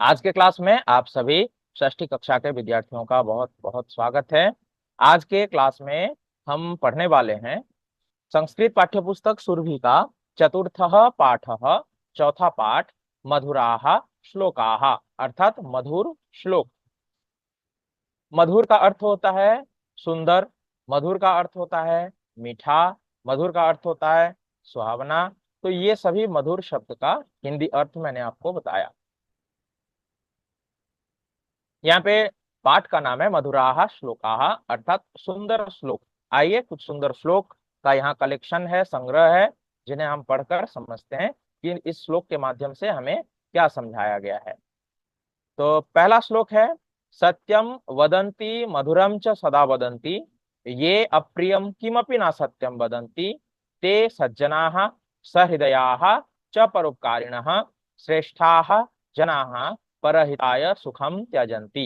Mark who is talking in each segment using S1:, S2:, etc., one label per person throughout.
S1: आज के क्लास में आप सभी षष्ठी कक्षा के विद्यार्थियों का बहुत बहुत स्वागत है। आज के क्लास में हम पढ़ने वाले हैं संस्कृत पाठ्यपुस्तक सुरभि का चतुर्थ पाठ, चौथा पाठ, मधुराः श्लोकाः अर्थात मधुर श्लोक। मधुर का अर्थ होता है सुंदर, मधुर का अर्थ होता है मीठा, मधुर का अर्थ होता है सुहावना। तो ये सभी मधुर शब्द का हिंदी अर्थ मैंने आपको बताया। यहाँ पे पाठ का नाम है मधुराः श्लोकाः अर्थात सुंदर श्लोक। आइए कुछ सुंदर श्लोक का यहाँ कलेक्शन है, संग्रह है, जिन्हें हम पढ़कर समझते हैं कि इस श्लोक के माध्यम से हमें क्या समझाया गया है। तो पहला श्लोक है, सत्यम वदन्ति मधुरम च सदा वदन्ति ये अप्रियम किमपि न सत्यम वदन्ति ते सज्जनाः सहृदयाः च परोपकारिणः श्रेष्ठाः जनाः परहिताय सुखम त्यजन्ति।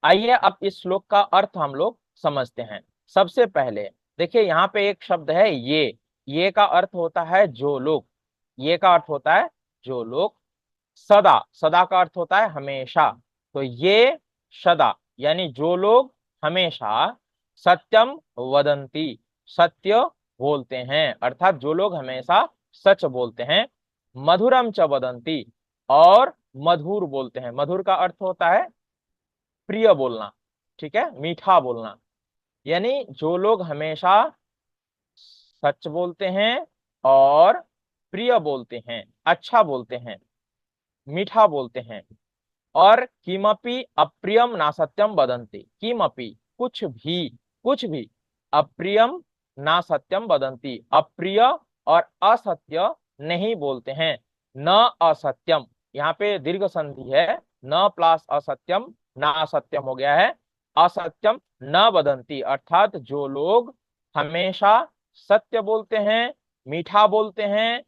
S1: आइए अब इस श्लोक का अर्थ हम लोग समझते हैं। सबसे पहले देखिए यहाँ पे एक शब्द है ये का अर्थ होता है जो लोग, ये का अर्थ होता है जो लोग। सदा, सदा का अर्थ होता है हमेशा। तो ये सदा यानी जो लोग हमेशा सत्यम वदंती सत्य बोलते हैं, अर्थात जो लोग हमेशा सच बोलते हैं। मधुरम च वदंती और मधुर बोलते हैं। मधुर का अर्थ होता है प्रिय बोलना, ठीक है, मीठा बोलना। यानी जो लोग हमेशा सच बोलते हैं और प्रिय बोलते हैं, अच्छा बोलते हैं, मीठा बोलते हैं। और किमपि अप्रियम ना सत्यम वदन्ति, किमपि कुछ भी अप्रियम ना सत्यम वदन्ति अप्रिय और असत्य नहीं बोलते हैं। न असत्यम, यहाँ पे दीर्घ संधि है, न प्लस असत्यम, ना असत्यम हो गया है, असत्यम न वदन्ति अर्थात जो लोग हमेशा सत्य बोलते हैं, मीठा बोलते हैं,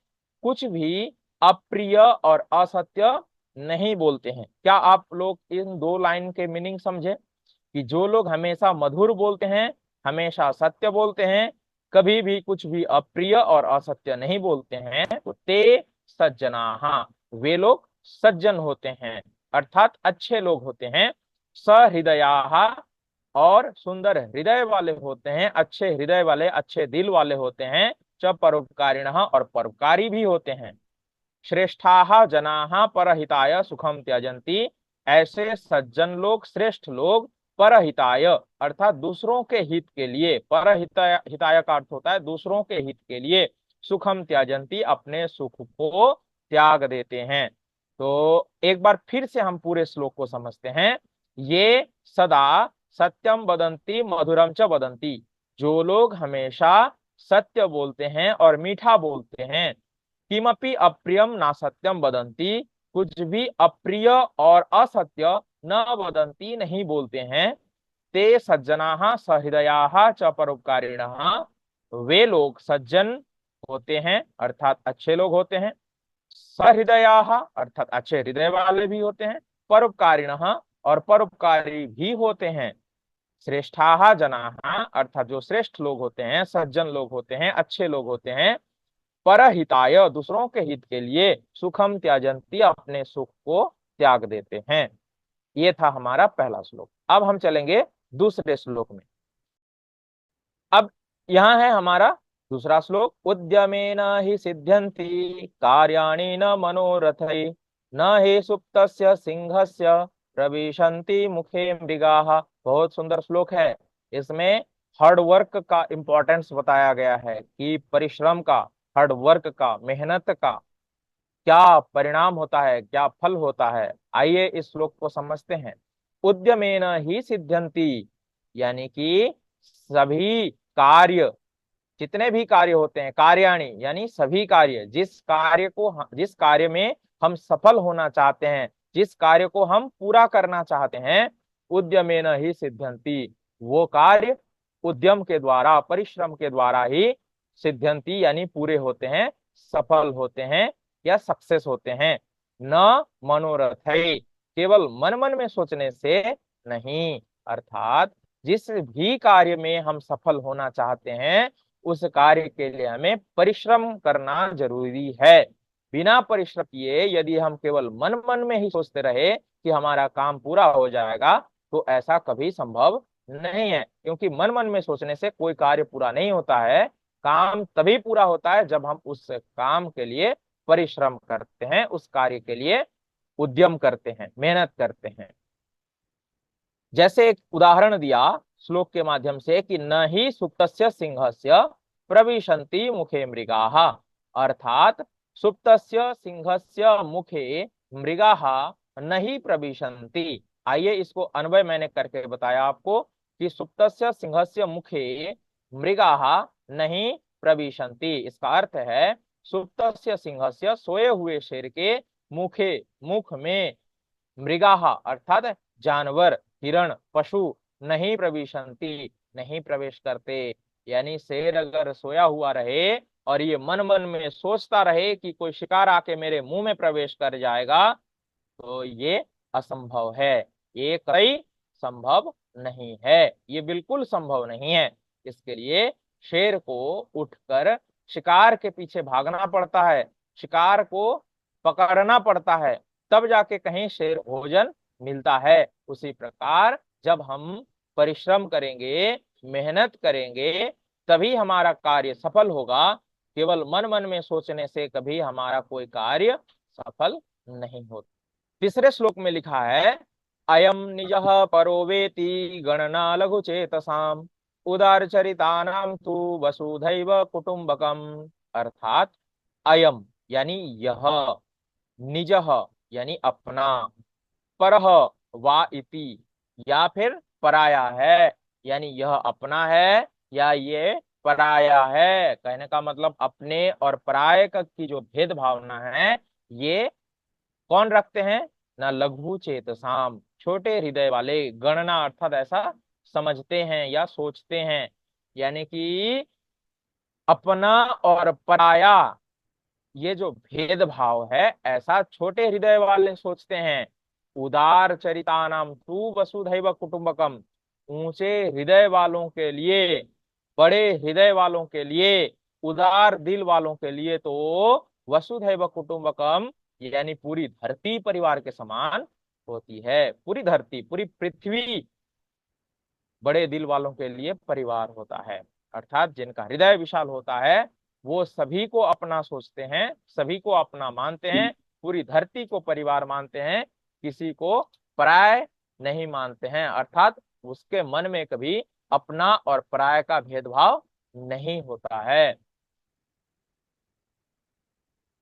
S1: कुछ भी अप्रिय और असत्य नहीं बोलते हैं। क्या आप लोग इन दो लाइन के मीनिंग समझे कि जो लोग हमेशा मधुर बोलते हैं, हमेशा सत्य बोलते हैं, कभी भी कुछ भी अप्रिय और असत्य नहीं बोलते हैं, तो ते सज्जनाः वे लोग सज्जन होते हैं, अर्थात अच्छे लोग होते हैं। सहृदयाः और सुंदर हृदय वाले होते हैं, अच्छे हृदय वाले, अच्छे दिल वाले होते हैं। च परोपकारिणः और परोपकारी भी होते हैं। श्रेष्ठाः जनाः परहिताय सुखम त्यजन्ति ऐसे सज्जन लोग, श्रेष्ठ लोग परहिताय अर्थात दूसरों के हित के लिए, परहिताय हिताय का अर्थ होता है दूसरों के हित के लिए, सुखम त्यजन्ति अपने सुख को त्याग देते हैं। तो एक बार फिर से हम पूरे श्लोक को समझते हैं। ये सदा सत्यम वदन्ति मधुरम च वदन्ति जो लोग हमेशा सत्य बोलते हैं और मीठा बोलते हैं। किमपि अप्रियम ना सत्यम वदन्ति कुछ भी अप्रिय और असत्य न वदन्ति नहीं बोलते हैं। ते सज्जनाः सहृदयाः च परोपकारिणः वे लोग सज्जन होते हैं अर्थात अच्छे लोग होते हैं। सहृदयाः अर्थात अच्छे हृदय वाले भी होते हैं। परोपकारिणः और परोपकारी भी होते हैं। श्रेष्ठाः जनाः अर्थात जो श्रेष्ठ लोग होते हैं, सज्जन लोग होते हैं, अच्छे लोग होते हैं। परहिताय दूसरों के हित के लिए, सुखम त्यजन्ति अपने सुख को त्याग देते हैं। ये था हमारा पहला श्लोक। अब हम चलेंगे दूसरे श्लोक में। अब यहाँ है हमारा दूसरा श्लोक, उद्यमेन हि सिद्ध्यन्ति कार्याणि न मनोरथै न हि सुप्तस्य सिंहस्य प्रविशन्ति मुखे मृगाः। बहुत सुंदर श्लोक है। इसमें हार्ड वर्क का इंपॉर्टेंस बताया गया है कि परिश्रम का, हार्ड वर्क का, मेहनत का क्या परिणाम होता है, क्या फल होता है। आइए इस श्लोक को समझते हैं। उद्यमेन ही सिद्ध्यन्ति यानी कि सभी कार्य, जितने भी कार्य होते हैं, कार्याणि यानी सभी कार्य, जिस कार्य में हम सफल होना चाहते हैं, जिस कार्य को हम पूरा करना चाहते हैं, उद्यमेन ही सिद्ध्यन्ति वो कार्य उद्यम के द्वारा, परिश्रम के द्वारा ही सिद्ध्यन्ति यानी पूरे होते हैं, सफल होते हैं या सक्सेस होते हैं। न मनोरथ है केवल मन मन में सोचने से नहीं, अर्थात जिस भी कार्य में हम सफल होना चाहते हैं उस कार्य के लिए हमें परिश्रम करना जरूरी है। बिना परिश्रम किए यदि हम केवल मन मन में ही सोचते रहे कि हमारा काम पूरा हो जाएगा, तो ऐसा कभी संभव नहीं है, क्योंकि मन मन में सोचने से कोई कार्य पूरा नहीं होता है। काम तभी पूरा होता है जब हम उस काम के लिए परिश्रम करते हैं, उस कार्य के लिए उद्यम करते हैं, मेहनत करते हैं। जैसे एक उदाहरण दिया श्लोक के माध्यम से कि न ही सुप्तस्य सिंहस्य प्रविशन्ति मुखे मृगाः, अर्थात सुप्तस्य सिंहस्य मुखे मृगाः न ही प्रविशन्ति। आइए इसको अन्वय मैंने करके बताया आपको कि सुप्तस्य सिंहस्य मुखे मृगाः न ही प्रविशन्ति, इसका अर्थ है सुप्तस्य सिंहस्य, सोए हुए शेर के मुखे, मुख में, मृगाः अर्थात जानवर, हिरण, पशु नहीं प्रविशन्ति, नहीं प्रवेश करते। यानी शेर अगर सोया हुआ रहे और ये मन मन में सोचता रहे कि कोई शिकार आके मेरे मुंह में प्रवेश कर जाएगा, तो ये असंभव है, ये कई संभव नहीं है, ये बिल्कुल संभव नहीं है। इसके लिए शेर को उठकर शिकार के पीछे भागना पड़ता है, शिकार को पकड़ना पड़ता है, तब जाके कहीं शेर भोजन मिलता है। उसी प्रकार जब हम परिश्रम करेंगे, मेहनत करेंगे, तभी हमारा कार्य सफल होगा। केवल मन मन में सोचने से कभी हमारा कोई कार्य सफल नहीं होता। तीसरे श्लोक में लिखा है अयम निजः परो वेति गणना लघु चेतसाम उदार चरितानाम तु वसुधैव कुटुंबकम। अर्थात अयम यानी यह, निजः यानी अपना, परह वा इति या फिर पराया है, यानी यह अपना है या ये पराया है। कहने का मतलब अपने और पराये की जो भेद भावना है ये कौन रखते हैं? ना लघु चेतसाम, छोटे हृदय वाले, गणना अर्थात ऐसा समझते हैं या सोचते हैं। यानी कि अपना और पराया ये जो भेदभाव है ऐसा छोटे हृदय वाले सोचते हैं। उदार चरितानाम तु वसुधैव कुटुंबकम, ऊंचे हृदय वालों के लिए, बड़े हृदय वालों के लिए, उदार दिल वालों के लिए तो वसुधैव कुटुंबकम यानी पूरी धरती परिवार के समान होती है। पूरी धरती, पूरी पृथ्वी बड़े दिल वालों के लिए परिवार होता है। अर्थात जिनका हृदय विशाल होता है वो सभी को अपना सोचते हैं, सभी को अपना मानते हैं, पूरी धरती को परिवार मानते हैं, किसी को पराय नहीं मानते हैं। अर्थात उसके मन में कभी अपना और पराय का भेदभाव नहीं होता है।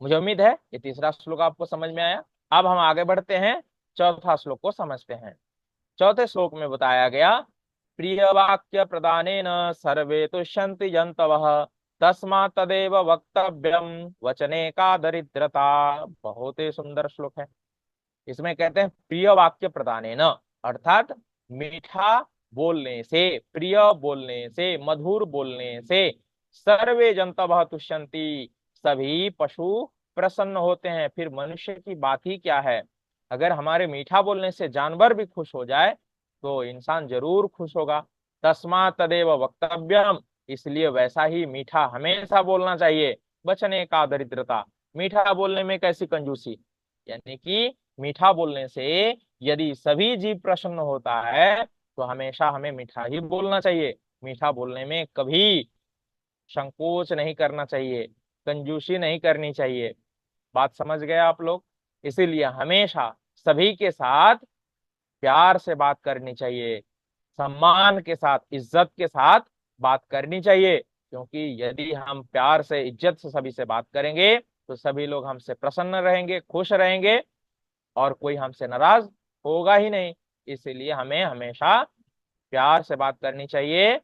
S1: मुझे उम्मीद है ये तीसरा श्लोक आपको समझ में आया। अब हम आगे बढ़ते हैं, चौथा श्लोक को समझते हैं। चौथे श्लोक में बताया गया प्रिय वाक्य प्रदानेन सर्वे तुष्यन्ति जन्तवः तस्मात् तदेव वक्तव्यम वचने का दरिद्रता। बहुत ही सुंदर श्लोक है। इसमें कहते हैं प्रिय वाक्य प्रदानेन, अर्थात मीठा बोलने से, प्रिय बोलने से, मधुर बोलने से सर्वे जन्तवः तुष्यन्ति, सभी पशु प्रसन्न होते हैं। फिर मनुष्य की बात ही क्या है, अगर हमारे मीठा बोलने से जानवर भी खुश हो जाए तो इंसान जरूर खुश होगा। तस्मात् तदेव वक्तव्यम, इसलिए वैसा ही मीठा हमेशा बोलना चाहिए। बचने का दरिद्रता, मीठा बोलने में कैसी कंजूसी, यानी कि मीठा बोलने से यदि सभी जीव प्रसन्न होता है तो हमेशा हमें मीठा ही बोलना चाहिए। मीठा बोलने में कभी संकोच नहीं करना चाहिए, कंजूसी नहीं करनी चाहिए। बात समझ गए आप लोग? इसीलिए हमेशा सभी के साथ प्यार से बात करनी चाहिए, सम्मान के साथ, इज्जत के साथ बात करनी चाहिए। क्योंकि यदि हम प्यार से, इज्जत से सभी से बात करेंगे तो सभी लोग हमसे प्रसन्न रहेंगे, खुश रहेंगे और कोई हमसे नाराज होगा ही नहीं। इसीलिए हमें हमेशा प्यार से बात करनी चाहिए,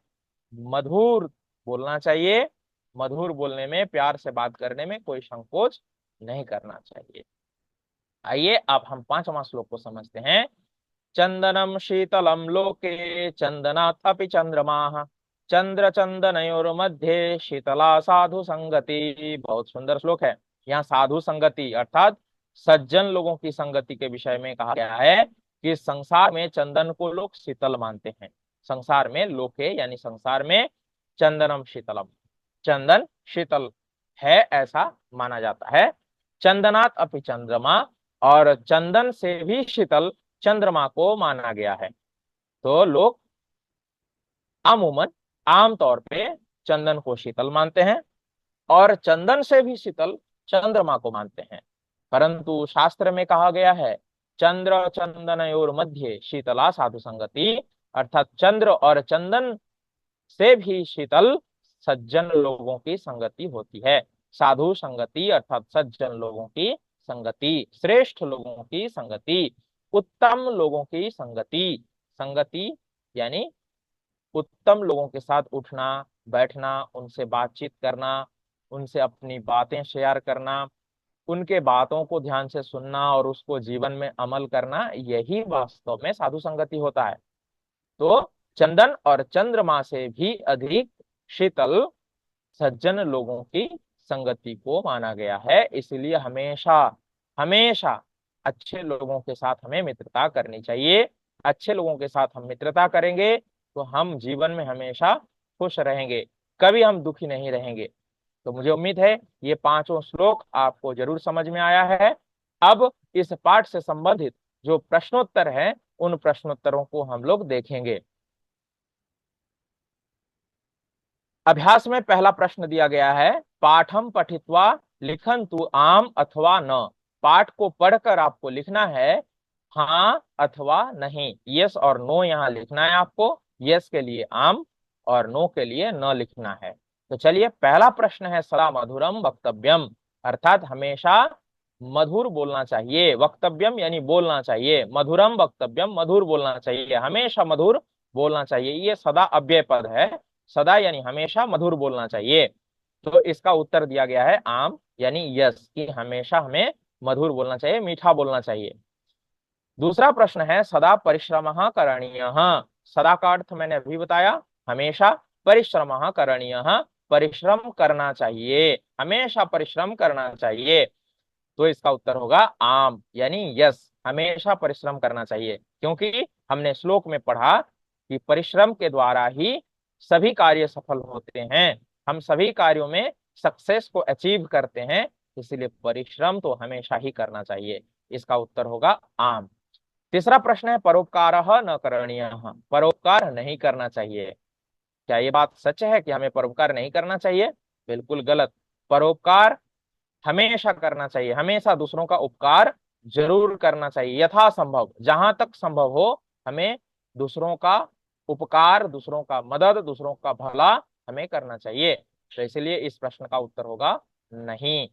S1: मधुर बोलना चाहिए। मधुर बोलने में, प्यार से बात करने में कोई संकोच नहीं करना चाहिए। आइए अब हम पांचवा श्लोक को समझते हैं। चंदनम शीतलम लोके चंदनात् अपि चंद्रमाः चंद्र चंदनयोर मध्य शीतला साधु संगति। बहुत सुंदर श्लोक है। यहाँ साधु संगति अर्थात सज्जन लोगों की संगति के विषय में कहा गया है कि संसार में चंदन को लोग शीतल मानते हैं। संसार में, लोके यानी संसार में, चंदनम शीतलम, चंदन शीतल है ऐसा माना जाता है। चंदनात् अपि चंद्रमा, और चंदन से भी शीतल चंद्रमा को माना गया है। तो लोग अमूमन आमतौर पे चंदन को शीतल मानते हैं और चंदन से भी शीतल चंद्रमा को मानते हैं। परंतु शास्त्र में कहा गया है चंद्र चंदनयोर मध्य शीतला साधु संगति, अर्थात चंद्र और चंदन से भी शीतल सज्जन लोगों की संगति होती है। साधु संगति अर्थात सज्जन लोगों की संगति, श्रेष्ठ लोगों की संगति, उत्तम लोगों की संगति। संगति यानी उत्तम लोगों के साथ उठना बैठना, उनसे बातचीत करना, उनसे अपनी बातें शेयर करना, उनके बातों को ध्यान से सुनना और उसको जीवन में अमल करना, यही वास्तव में साधु संगति होता है। तो चंदन और चंद्रमा से भी अधिक शीतल सज्जन लोगों की संगति को माना गया है। इसलिए हमेशा हमेशा अच्छे लोगों के साथ हमें मित्रता करनी चाहिए। अच्छे लोगों के साथ हम मित्रता करेंगे तो हम जीवन में हमेशा खुश रहेंगे, कभी हम दुखी नहीं रहेंगे। तो मुझे उम्मीद है ये पांचों श्लोक आपको जरूर समझ में आया है। अब इस पाठ से संबंधित जो प्रश्नोत्तर है उन प्रश्नोत्तरों को हम लोग देखेंगे। अभ्यास में पहला प्रश्न दिया गया है, पाठम पठित्वा लिखन्तु आम अथवा न। पाठ को पढ़कर आपको लिखना है हाँ अथवा नहीं, यस और नो यहाँ लिखना है आपको। यस के लिए आम और नो के लिए न लिखना है। तो चलिए, पहला प्रश्न है सदा मधुरम वक्तव्यम, अर्थात हमेशा मधुर बोलना चाहिए। वक्तव्यम यानी बोलना चाहिए, मधुरम वक्तव्यम मधुर बोलना चाहिए, हमेशा मधुर बोलना चाहिए। ये सदा अव्यय पद है, सदा यानी हमेशा मधुर बोलना चाहिए। तो इसका उत्तर दिया गया है आम यानी यस, कि हमेशा हमें मधुर बोलना चाहिए, मीठा बोलना चाहिए। दूसरा प्रश्न है सदा परिश्रमः करणीयः। सदा का अर्थ मैंने अभी बताया, हमेशा। परिश्रमः करणीयः, परिश्रम करना चाहिए, हमेशा परिश्रम करना चाहिए। तो इसका उत्तर होगा आम यानी यस, हमेशा परिश्रम करना चाहिए। क्योंकि हमने श्लोक में पढ़ा कि परिश्रम के द्वारा ही सभी कार्य सफल होते हैं, हम सभी कार्यों में सक्सेस को अचीव करते हैं, इसलिए परिश्रम तो हमेशा ही करना चाहिए। इसका उत्तर होगा आम। तीसरा प्रश्न है परोपकारः न करणीयः। परोपकार नहीं करना चाहिए। क्या ये बात सच है कि हमें परोपकार नहीं करना चाहिए? बिल्कुल गलत। परोपकार हमेशा करना चाहिए, हमेशा दूसरों का उपकार जरूर करना चाहिए, यथासंभव जहां तक संभव हो हमें दूसरों का उपकार, दूसरों का मदद, दूसरों का भला हमें करना चाहिए। तो इसलिए इस प्रश्न का उत्तर होगा नहीं।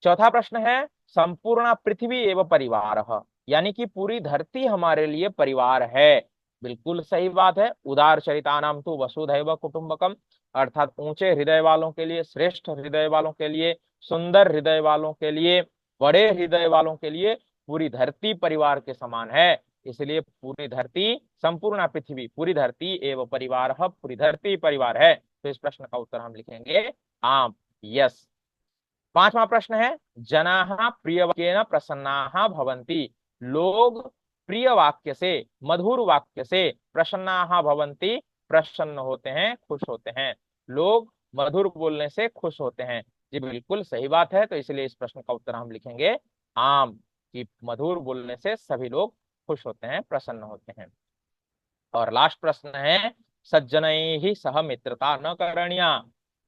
S1: चौथा प्रश्न है संपूर्ण पृथ्वी एवं परिवार, यानी कि पूरी धरती हमारे लिए परिवार है। बिल्कुल सही बात है। उदार चरितानाम तो वसुधैव कुटुंबकम, अर्थात ऊंचे हृदय वालों के लिए, श्रेष्ठ हृदय वालों के लिए, सुंदर हृदय वालों के लिए, बड़े हृदय वालों के लिए पूरी धरती परिवार के समान है। इसलिए पूरी धरती, संपूर्ण पृथ्वी, पूरी धरती एवं परिवार, पूरी धरती परिवार है। तो इस प्रश्न का उत्तर हम लिखेंगे आम, यस। पांचवा प्रश्न है जनाः प्रियवाक्येन प्रसन्नाः भवन्ति। लोग प्रिय वाक्य से, मधुर वाक्य से प्रसन्नाः भवन्ति, प्रसन्न होते हैं, खुश होते हैं। लोग मधुर बोलने से खुश होते हैं। जी बिल्कुल सही बात है। तो इसलिए इस प्रश्न का उत्तर हम लिखेंगे आम, कि मधुर बोलने से सभी लोग खुश होते हैं, प्रसन्न होते हैं। और लास्ट प्रश्न है सज्जनैः सह मित्रता न करणीया।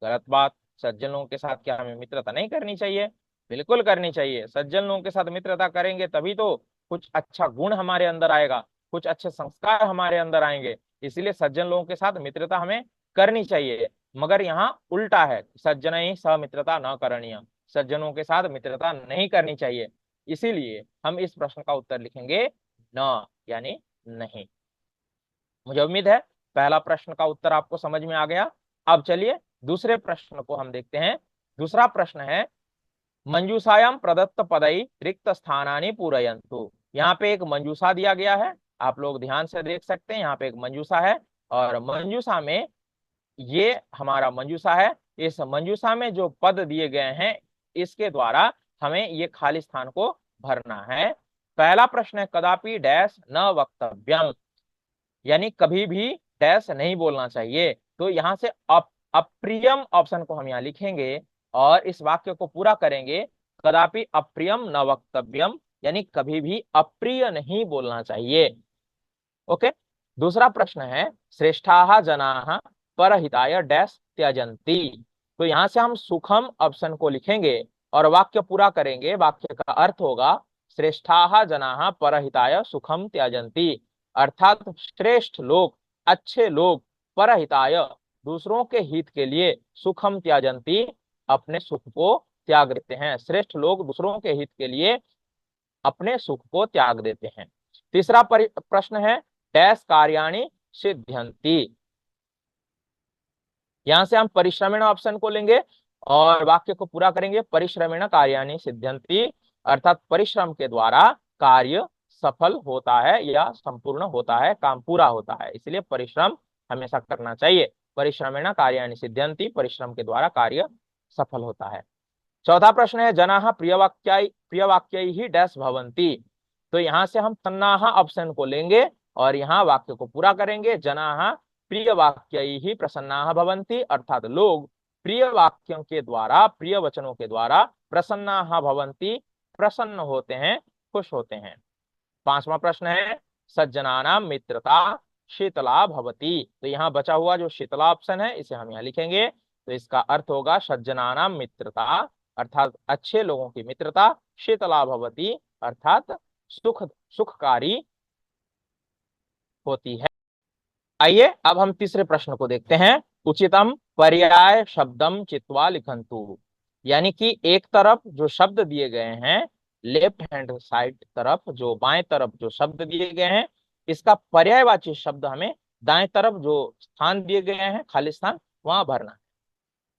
S1: गलत बात। सज्जन लोगों के साथ क्या हमें मित्रता नहीं करनी चाहिए? बिल्कुल करनी चाहिए। सज्जन लोगों के साथ मित्रता करेंगे तभी तो कुछ अच्छा गुण हमारे अंदर आएगा, कुछ अच्छे संस्कार हमारे अंदर आएंगे। इसीलिए सज्जन लोगों के साथ मित्रता हमें करनी चाहिए। मगर यहाँ उल्टा है, सज्जनैः सह मित्रता न करणीय, सज्जनों के साथ मित्रता नहीं करनी चाहिए। इसीलिए हम इस प्रश्न का उत्तर लिखेंगे न, यानी नहीं। मुझे उम्मीद है पहला प्रश्न का उत्तर आपको समझ में आ गया। अब चलिए दूसरे प्रश्न को हम देखते हैं। दूसरा प्रश्न है मंजूषायां प्रदत्त पदई रिक्त स्थानानि पूरयन्तु। यहाँ पे एक मंजूषा दिया गया है, आप लोग ध्यान से देख सकते हैं। यहाँ पे एक मंजूषा है और मंजूषा में, ये हमारा मंजूषा है, इस मंजूषा में जो पद दिए गए हैं इसके द्वारा हमें ये खाली स्थान को भरना है। पहला प्रश्न है कदापि डैश न वक्तव्यम, यानी कभी भी डैश नहीं बोलना चाहिए। तो यहाँ से अप्रियम ऑप्शन को हम यहाँ लिखेंगे और इस वाक्य को पूरा करेंगे कदापि अप्रियम न वक्तव्यम, यानी कभी भी अप्रिय नहीं बोलना चाहिए। ओके। दूसरा प्रश्न है श्रेष्ठाः जनाः परहिताय डैश त्यजन्ति। तो यहां से हम सुखम ऑप्शन को लिखेंगे और वाक्य पूरा करेंगे। वाक्य का अर्थ होगा श्रेष्ठाः जनाः परहिताय सुखम त्यजन्ति, अर्थात श्रेष्ठ लोग, अच्छे लोग, परहिताय दूसरों के हित के लिए, सुखम त्यजन्ति अपने सुख को त्याग देते हैं। श्रेष्ठ लोग दूसरों के हित के लिए अपने सुख को त्याग देते हैं। तीसरा प्रश्न है डैश कार्याणि सिद्ध्यन्ति। यहां से हम परिश्रमेण ऑप्शन को लेंगे और वाक्य को पूरा करेंगे। परिश्रमेण कार्याणि सिद्ध्यन्ति, अर्थात परिश्रम के द्वारा कार्य सफल होता है या संपूर्ण होता है, काम पूरा होता है, इसलिए परिश्रम हमेशा करना चाहिए। परिश्रमेण कार्याणि सिद्ध्यन्ति, परिश्रम के द्वारा कार्य सफल होता है। चौथा प्रश्न है जनाः प्रियवाक्यैः डैश भवन्ति। तो यहां से हम तन्नाः ऑप्शन को लेंगे और यहाँ वाक्य को पूरा करेंगे। जनाः प्रिय वाक्यैः प्रसन्नाः भवन्ति, अर्थात लोग प्रिय वाक्यों के द्वारा, प्रिय वचनों के द्वारा प्रसन्नाः भवन्ति प्रसन्न होते हैं, खुश होते हैं। पांचवा प्रश्न है सज्जनानां मित्रता शीतला भवति। तो यहाँ बचा हुआ जो शीतला ऑप्शन है इसे हम यहाँ लिखेंगे। तो इसका अर्थ होगा सज्जनानां मित्रता, अर्थात अच्छे लोगों की मित्रता, शीतला भवति अर्थात सुखकारी होती है। आइए अब हम तीसरे प्रश्न को देखते हैं। उचितम पर्याय शब्दम चित्वा लिखन्तु। यानी कि एक तरफ जो शब्द दिए गए हैं, लेफ्ट हैंड साइड तरफ जो बाएं तरफ जो शब्द दिए गए हैं, इसका पर्यायवाची शब्द हमें दाएं तरफ जो स्थान दिए गए हैं, खाली स्थान, वहां भरना है।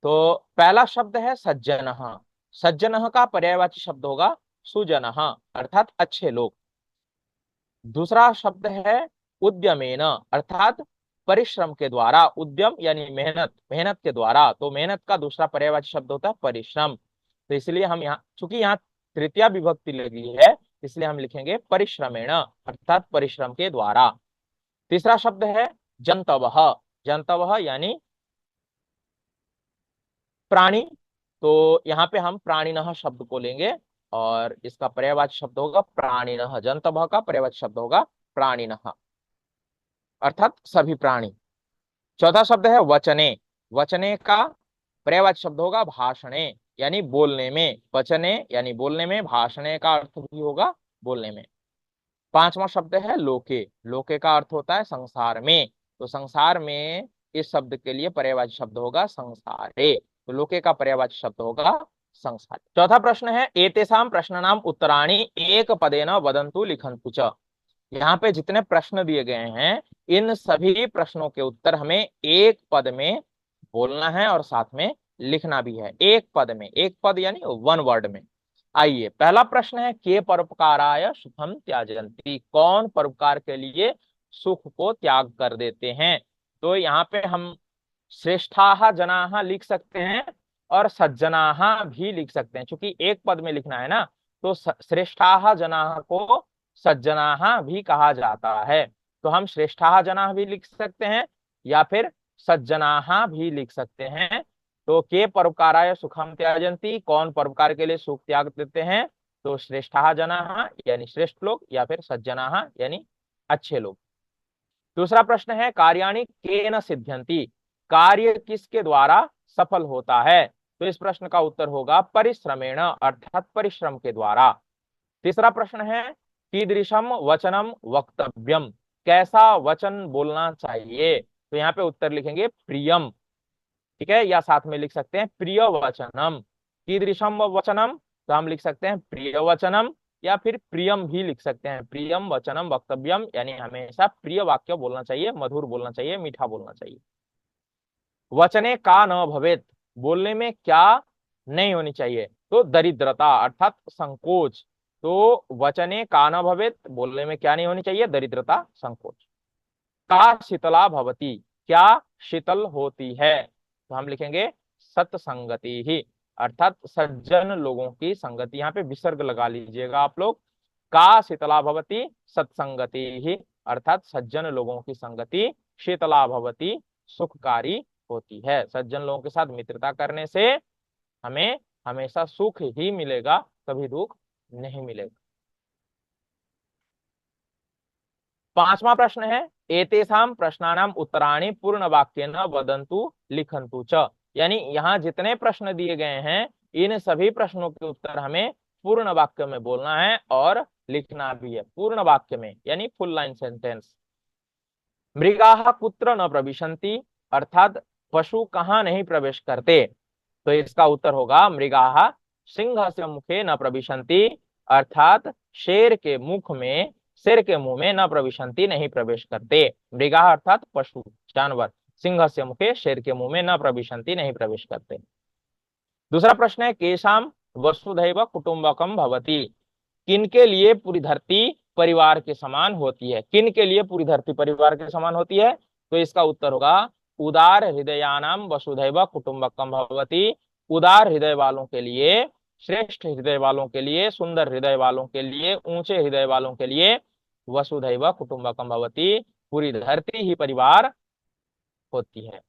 S1: तो पहला शब्द है सज्जनः। सज्जनः का पर्यायवाची शब्द होगा सुजनः, अर्थात अच्छे लोग। दूसरा शब्द है उद्यमेन, अर्थात परिश्रम के द्वारा। उद्यम यानी मेहनत, मेहनत के द्वारा, तो मेहनत का दूसरा पर्यायवाची शब्द होता है परिश्रम। तो इसलिए हम यहाँ, चूंकि यहाँ तृतीया विभक्ति लगी है, इसलिए हम लिखेंगे परिश्रमेण, अर्थात परिश्रम के द्वारा। तीसरा शब्द है जंतवः। जंतवः यानी प्राणी। तो यहाँ पे हम प्राणिनः शब्द को लेंगे और इसका पर्यायवाची शब्द होगा प्राणिनः। जंतवः का पर्यायवाची शब्द होगा प्राणिनः, अर्थात सभी प्राणी। चौथा शब्द है वचने। वचने का पर्यायवाची शब्द होगा भाषणे, यानी बोलने में। वचने यानी बोलने में, भाषणे का अर्थ भी होगा बोलने में। पांचवा शब्द है लोके। लोके का अर्थ होता है संसार में। तो संसार में इस शब्द के लिए पर्यायवाची शब्द होगा संसारे। तो लोके का पर्यायवाची शब्द होगा संसार। चौथा प्रश्न है एतेषां प्रश्नानां उत्तराणि एक पदेन वदन्तु लिखन्तु च। यहाँ पे जितने प्रश्न दिए गए हैं, इन सभी प्रश्नों के उत्तर हमें एक पद में बोलना है और साथ में लिखना भी है। एक पद में, एक पद यानी वन वर्ड में। आइए पहला प्रश्न है के परोपकाराय सुखम त्याजन्ति। कौन परोपकार के लिए सुख को त्याग कर देते हैं? तो यहाँ पे हम श्रेष्ठाः जनाः लिख सकते हैं और सज्जनाः भी लिख सकते हैं। क्योंकि एक पद में लिखना है ना, तो श्रेष्ठाः जनाः को सज्जनाः भी कहा जाता है। तो हम श्रेष्ठाः जनाः भी लिख सकते हैं या फिर सज्जनाः भी लिख सकते हैं। तो के परोपकाराय सुखम त्याजन्ति, कौन परोपकार के लिए सुख त्याग देते हैं? तो श्रेष्ठाः जनाः यानी श्रेष्ठ लोग, या फिर सज्जनाः यानी अच्छे लोग। दूसरा प्रश्न है कार्याणि केन सिद्ध्यन्ति। कार्य किसके द्वारा सफल होता है? तो इस प्रश्न का उत्तर होगा परिश्रमेण, अर्थात परिश्रम के द्वारा। तीसरा प्रश्न है कीदृशम वचनम वक्तव्यम। कैसा वचन बोलना चाहिए? तो यहाँ पे उत्तर लिखेंगे प्रियम, ठीक है, या साथ में लिख सकते हैं प्रिय वचनम। कीदृशम वचनम, तो हम लिख सकते हैं प्रिय वचनम, या फिर प्रियम भी लिख सकते हैं। प्रियम वचनम वक्तव्यम, यानी हमेशा प्रिय वाक्य बोलना चाहिए, मधुर बोलना चाहिए, मीठा बोलना चाहिए। वचने का न भवेत, बोलने में क्या नहीं होनी चाहिए? तो दरिद्रता, अर्थात संकोच। तो वचने का न भवेत, बोलने में क्या नहीं होनी चाहिए? दरिद्रता, संकोच। का शीतला भवति, क्या शीतल होती है? तो हम लिखेंगे सत्संगति ही, अर्थात सज्जन लोगों की संगति। यहाँ पे विसर्ग लगा लीजिएगा आप लोग। का शीतला भवति सत्संगति ही, अर्थात सज्जन लोगों की संगति शीतला भवति सुखकारी होती है। सज्जन लोगों के साथ मित्रता करने से हमें हमेशा सुख ही मिलेगा, कभी दुख नहीं मिलेगा। पांचवा प्रश्न है एतेषां प्रश्नानाम उत्तराणि पूर्ण वाक्येन वदन्तु लिखन्तु च। यानी यहाँ जितने प्रश्न दिए गए हैं इन सभी प्रश्नों के उत्तर हमें पूर्ण वाक्य में बोलना है और लिखना भी है, पूर्ण वाक्य में यानी फुल लाइन सेंटेंस। मृगाः कुत्र न प्रविशन्ति, अर्थात पशु कहाँ नहीं प्रवेश करते, तो इसका उत्तर होगा मृगाः सिंहस्य मुखे न प्रविशन्ति, अर्थात शेर के मुख में, शेर के मुंह में न प्रविशन्ति नहीं प्रवेश करते। मृगाः अर्थात पशु जानवर, सिंहस्य मुखे शेर के मुंह में न प्रविशन्ति नहीं प्रवेश करते। दूसरा प्रश्न है केशाम वसुधैव कुटुंबकम भवति, किनके लिए पूरी धरती परिवार के समान होती है, किनके लिए पूरी धरती परिवार के समान होती है, तो इसका उत्तर होगा उदार हृदयानाम वसुधैव कुटुंबकम भवति। उदार हृदय वालों के लिए, श्रेष्ठ हृदय वालों के लिए, सुंदर हृदय वालों के लिए, ऊंचे हृदय वालों के लिए वसुधैव कुटुंबकम भवति, पूरी धरती ही परिवार होती है।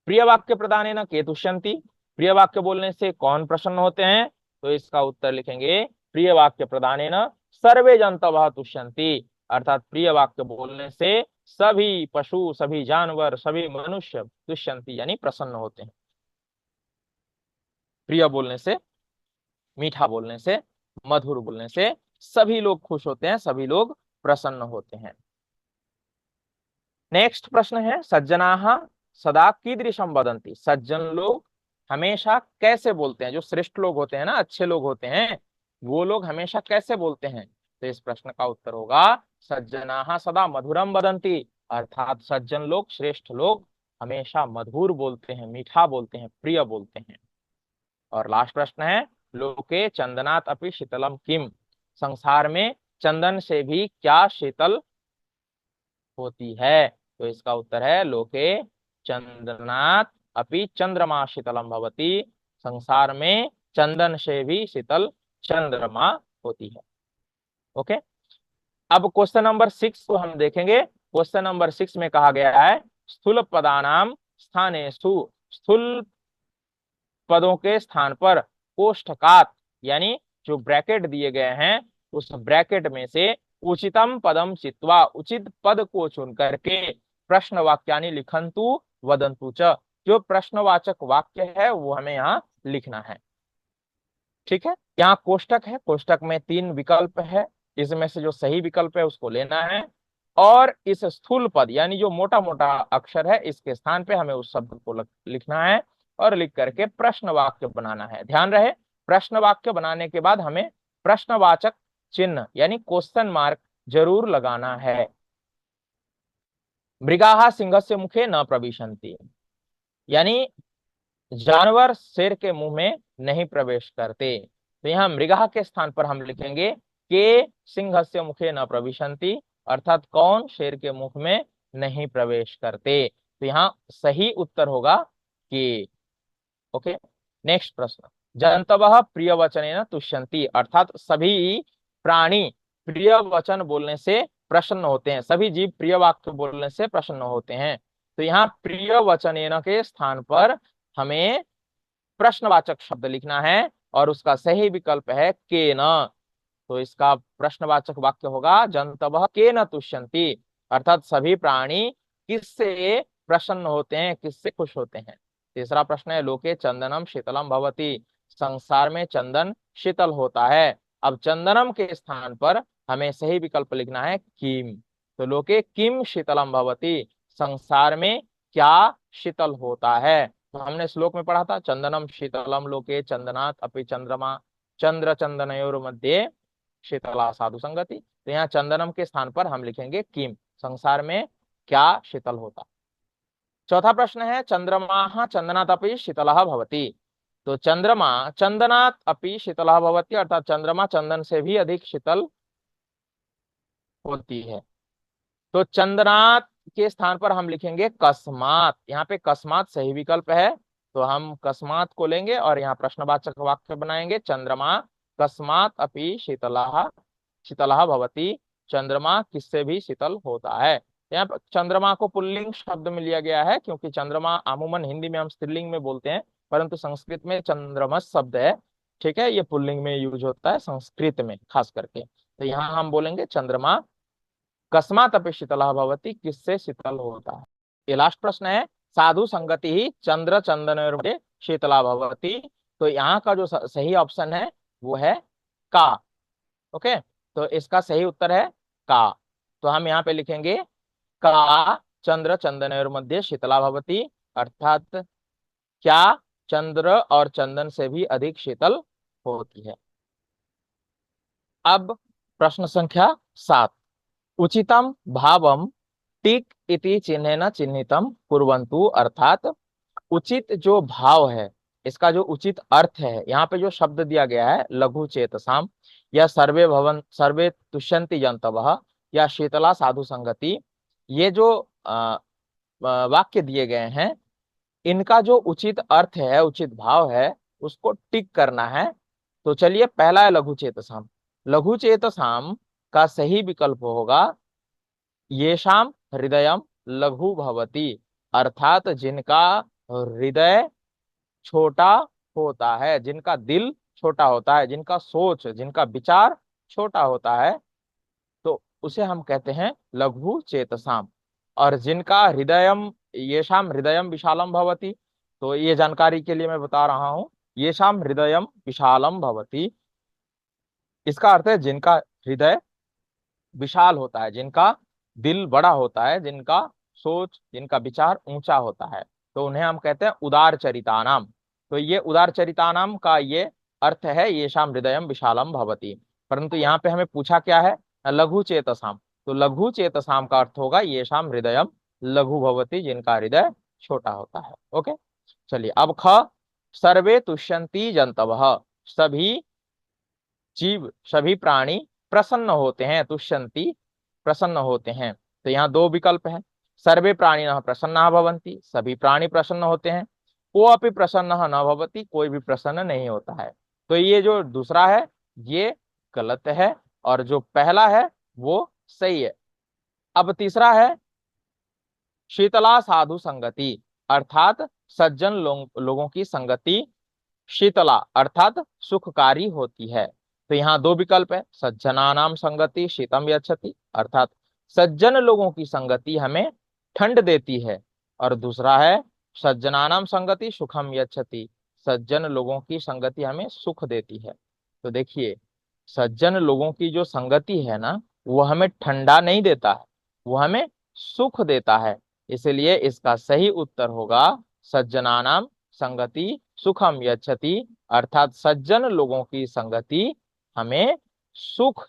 S1: प्रिय वाक्य प्रदानेन के तुष्यन्ति, प्रिय वाक्य बोलने से कौन प्रसन्न होते हैं, तो इसका उत्तर लिखेंगे प्रिय वाक्य प्रदानेन सर्वे जन्तवः तुष्यन्ति, अर्थात प्रिय वाक्य बोलने से सभी पशु, सभी जानवर, सभी मनुष्य तुष्यन्ति यानी प्रसन्न होते हैं। प्रिय बोलने से, मीठा बोलने से, मधुर बोलने से सभी लोग खुश होते हैं, सभी लोग प्रसन्न होते हैं। नेक्स्ट प्रश्न है सज्जनाः सदा कीदृशं वदन्ति, सज्जन लोग हमेशा कैसे बोलते हैं, जो श्रेष्ठ लोग होते हैं ना, अच्छे लोग होते हैं, वो लोग हमेशा कैसे बोलते हैं, तो इस प्रश्न का उत्तर होगा सज्जनाः सदा मधुरम वदन्ति, अर्थात सज्जन लोग, श्रेष्ठ लोग हमेशा मधुर बोलते हैं, मीठा बोलते हैं, प्रिय बोलते हैं। और लास्ट प्रश्न है लोके चंदनात् अपि शीतलम किम, संसार में चंदन से भी क्या शीतल होती है, तो इसका उत्तर है लोके चंदनात् अपि चंद्रमा शीतलम भवति, संसार में चंदन से भी शीतल चंद्रमा होती है। ओके, अब क्वेश्चन नंबर 6 को हम देखेंगे। क्वेश्चन नंबर 6 में कहा गया है स्थूल पदानाम स्थानेषु, स्थूल पदों के स्थान पर कोष्ठकात यानी जो ब्रैकेट दिए गए हैं उस ब्रैकेट में से उचितम पदम चित्वा, उचित पद को चुन करके प्रश्न वाक्यानि लिखन्तु वदन्तु च, जो प्रश्नवाचक वाक्य है वो हमें यहाँ लिखना है। ठीक है, यहाँ कोष्टक है, कोष्टक में 3 विकल्प है, इसमें से जो सही विकल्प है उसको लेना है और इस स्थूल पद यानी जो मोटा मोटा अक्षर है इसके स्थान पे हमें उस शब्द को लिखना है और लिख करके प्रश्न वाक्य बनाना है। ध्यान रहे प्रश्न वाक्य बनाने के बाद हमें प्रश्नवाचक चिन्ह यानी क्वेश्चन मार्क जरूर लगाना है। मृगाः सिंहस्य मुखे न प्रविशन्ति, यानी जानवर शेर के मुंह में नहीं प्रवेश करते, तो यहाँ मृगाः के स्थान पर हम लिखेंगे के सिंहस्य मुखे न प्रविशन्ति, अर्थात कौन शेर के मुख में नहीं प्रवेश करते, तो यहाँ सही उत्तर होगा के। ओके, नेक्स्ट प्रश्न जंतवः प्रिय वचनेन तुष्यन्ति, अर्थात सभी प्राणी प्रिय वचन बोलने से प्रसन्न होते हैं, सभी जीव प्रिय वाक्य बोलने से प्रसन्न होते हैं, तो यहाँ प्रिय वचनेन के स्थान पर हमें प्रश्नवाचक शब्द लिखना है और उसका सही विकल्प है केन, तो इसका प्रश्नवाचक वाक्य होगा जंतवः केन तुष्यन्ति, अर्थात सभी प्राणी किससे प्रसन्न होते हैं, किससे खुश होते हैं। तीसरा प्रश्न है लोके चंदनम शीतलम भवति, संसार में चंदन शीतल होता है, अब चंदनम के स्थान पर हमें सही विकल्प लिखना है किम, तो लोके किम शीतलम भवति, संसार में क्या शीतल होता है, तो हमने श्लोक में पढ़ा था चंदनम शीतलम लोके चंदनात् अपि चंद्रमा चंद्र चंदनयोर मध्ये शीतला साधु संगति, तो यहाँ चंदनम के स्थान पर हम लिखेंगे किम, संसार में क्या शीतल होता। चौथा प्रश्न है चंद्रमा चंदनात् अपि शीतलः भवति, तो चंद्रमा चंदनात् अपि शीतलः भवति, अर्थात चंद्रमा चंदन से भी अधिक शीतल होती है, तो चंदनात् के स्थान पर हम लिखेंगे कस्मात्, यहाँ पे कस्मात् सही विकल्प है, तो हम कस्मात् को लेंगे और यहाँ प्रश्नवाचक वाक्य बनाएंगे चंद्रमा कस्मात् अपि शीतलः शीतलः भवति, चंद्रमा किससे भी शीतल होता है। यहाँ पर चंद्रमा को पुल्लिंग शब्द में लिया गया है क्योंकि चंद्रमा अमूमन हिंदी में हम स्त्रीलिंग में बोलते हैं परंतु संस्कृत में चंद्रमस शब्द है, ठीक है, ये पुल्लिंग में यूज होता है संस्कृत में खास करके। तो यहाँ हम बोलेंगे चंद्रमा कस्मात् अपि शीतलः भवति, किससे शीतल होता है। ये लास्ट प्रश्न है, साधु संगति ही चंद्र चंदन शीतला भवति। तो यहाँ का जो सही ऑप्शन है वो है का। ओके, तो इसका सही उत्तर है का। तो हम यहाँ पे लिखेंगे का चंद्र चंदन मध्य शीतला भवति, अर्थात क्या चंद्र और चंदन से भी अधिक शीतल होती है। अब प्रश्न संख्या 7, उचितम भावम टिक इति चिन्हेन चिन्हितम कुर्वन्तु, अर्थात उचित जो भाव है, इसका जो उचित अर्थ है, यहाँ पे जो शब्द दिया गया है लघु चेतसाम, या सर्वे भवन सर्वे तुष्यन्ति जंतवः, या शीतला साधु संगति, ये जो वाक्य दिए गए हैं, इनका जो उचित अर्थ है, उचित भाव है, उसको टिक करना है। तो चलिए, पहला है लघु चेतसाम। लघु चेतसाम का सही विकल्प होगा येषाम हृदयम लघु भवति, अर्थात जिनका हृदय छोटा होता है, जिनका दिल छोटा होता है, जिनका सोच, जिनका विचार छोटा होता है, तो उसे हम कहते हैं लघु चेतसाम। और जिनका हृदयम येषाम हृदयम विशालम भवति, तो ये जानकारी के लिए मैं बता रहा हूं, येषाम हृदयम विशालम भवति, इसका अर्थ है जिनका हृदय विशाल होता है, जिनका दिल बड़ा होता है, जिनका सोच, जिनका विचार ऊंचा होता है, तो उन्हें हम कहते हैं उदार चरितानाम। तो ये उदार चरितानाम का ये अर्थ है येषाम हृदयम विशालम भवति। परंतु यहाँ पे हमें पूछा क्या है, लघु चेतसाम, तो लघु चेतसाम का अर्थ होगा येषाम हृदयम लघु भवति, जिनका हृदय छोटा होता है। ओके, चलिए अब ख, सर्वे तुष्यन्ति जंतवः, सभी जीव सभी प्राणी प्रसन्न होते हैं, तुष्यन्ति प्रसन्न होते हैं। तो यहाँ दो विकल्प हैं, सर्वे प्राणिनः प्रसन्नाः भवन्ति, सभी प्राणी प्रसन्न होते हैं, कोऽपि प्रसन्नः न भवति, कोई भी प्रसन्न नहीं होता है। तो ये जो दूसरा है ये गलत है, और जो पहला है वो सही है। अब तीसरा है शीतला साधु संगति, अर्थात सज्जन लोगों की संगति शीतला अर्थात सुखकारी होती है। तो यहाँ दो विकल्प है, सज्जनानाम संगति शीतम यच्छति, अर्थात सज्जन लोगों की संगति हमें ठंड देती है, और दूसरा है सज्जनानाम संगति सुखम यच्छति, सज्जन लोगों की संगति हमें सुख देती है। तो देखिए, सज्जन लोगों की जो संगति है ना, वो हमें ठंडा नहीं देता है, वो हमें सुख देता है। इसलिए इसका सही उत्तर होगा सज्जनानाम संगति सुखम यच्छति, अर्थात सज्जन लोगों की संगति हमें सुख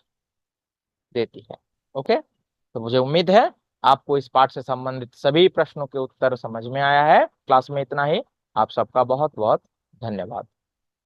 S1: देती है। ओके, तो मुझे उम्मीद है आपको इस पाठ से संबंधित सभी प्रश्नों के उत्तर समझ में आया है। क्लास में इतना ही। आप सबका बहुत बहुत धन्यवाद।